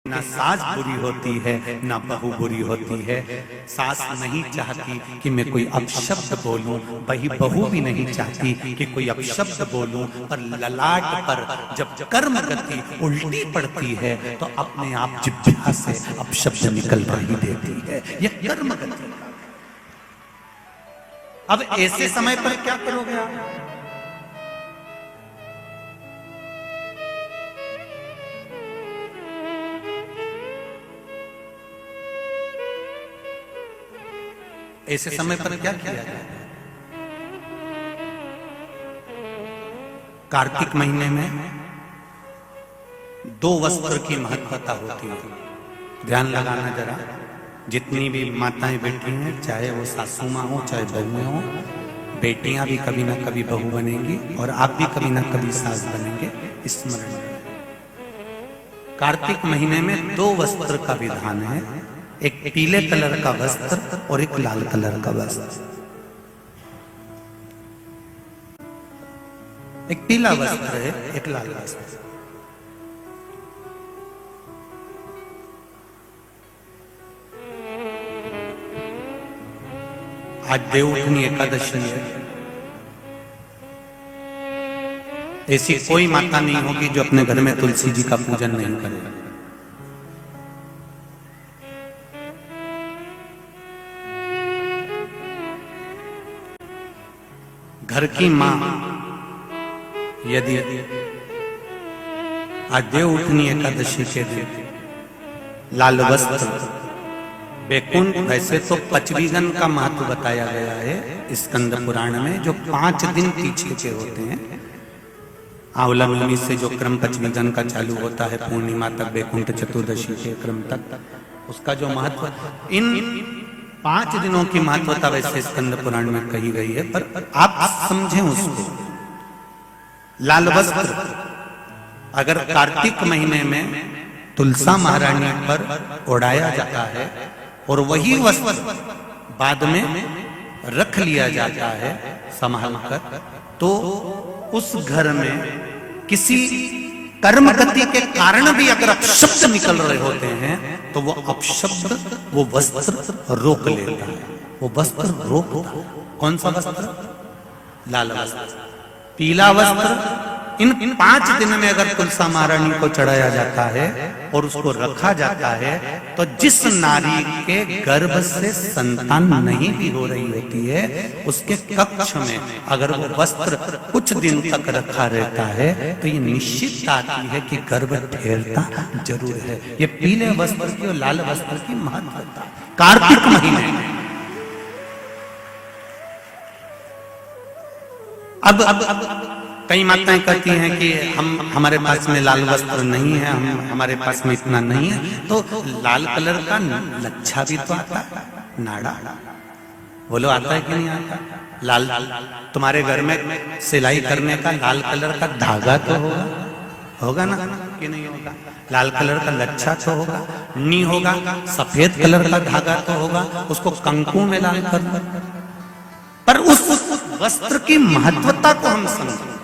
ना सास बुरी होती है ना बहू बुरी होती है। सास नहीं चाहती कि मैं कोई अपशब्द बोलूं, वही बहू भी नहीं चाहती कि कोई अपशब्द बोलूं, पर ललाट पर जब कर्म गति उल्टी पड़ती है तो अपने आप जिह्वा से अपशब्द निकल ही देती है। यह कर्म गति। अब ऐसे समय पर क्या करोगे आप? ऐसे समय पर क्या किया जाए? कार्तिक महीने में दो वस्त्र की महत्वता होती है। ध्यान लगाना जरा, जितनी भी माताएं बैठी हैं, चाहे वो सासू माँ हो चाहे बहुएं हो, बेटियां भी कभी ना कभी बहू बनेंगी और आप भी कभी ना कभी सास बनेंगे। स्मरण। कार्तिक महीने में दो वस्त्र का विधान है, एक पीले कलर का वस्त्र और एक लाल कलर का वस्त्र। एक पीला वस्त्र है, एक लाल वस्त्र। आज देवउठनी एकादशी है। ऐसी कोई माता नहीं होगी जो अपने घर में तुलसी जी का पूजन नहीं करे। घर की मां यदि आज देवउठनी एकादशी के दिन लाल वस्त्र, बैकुंठ, वैसे तो पचवीगन का महत्व बताया गया है स्कंद पुराण में, जो 5 दिन पीछे के होते हैं। आंवला नवमी से जो क्रम पचवीगन का चालू होता है पूर्णिमा तक, बैकुंठ चतुर्दशी के क्रम तक, उसका जो महत्व, इन 5 दिनों की महत्वता वैसे स्कंद पुराण में कही गई है, पर आप समझें उसको। लाल वस्त्र अगर कार्तिक महीने में तुलसा महारानी पर ओढ़ाया जाता है और वही वस्त्र बाद में रख लिया जाता है संभाल कर, तो उस घर में किसी कर्म गति के कारण भी अगर अपशब्द निकल रहे होते हैं तो वो अपशब्द वो वस्त्र रोक लेता है। वो वस्त्र रोकता है। कौन सा वस्त्र? लाल वस्त्र। पीला वस्त्र इन 5 दिन में अगर तुलसा महारानी को चढ़ाया जाता है और उसको रखा जाता है, तो जिस नारी के गर्भ से संतान नहीं भी हो रही होती है, उसके कक्ष में अगर वो वस्त्र कुछ दिन तक रखा रहता है तो ये निश्चित आती है कि गर्भ ठहरता जरूर है। ये पीले वस्त्र की और लाल वस्त्र की महत्वता कार्तिक महीने में। अब कई माताएं कहती हैं कि हमारे पास में लाल वस्त्र नहीं है, हमारे पास में इतना नहीं है, तो लाल कलर का लच्छा भी तो आता है, नाड़ा। बोलो आता है कि नहीं आता? लाल तुम्हारे घर में सिलाई करने का लाल कलर का धागा तो होगा ना कि नहीं होगा? लाल कलर का लच्छा तो होगा, नहीं होगा सफेद कलर का धागा तो होगा, उसको कंकु में लाल कर। पर उस वस्त्र की महत्वता को हम समझें।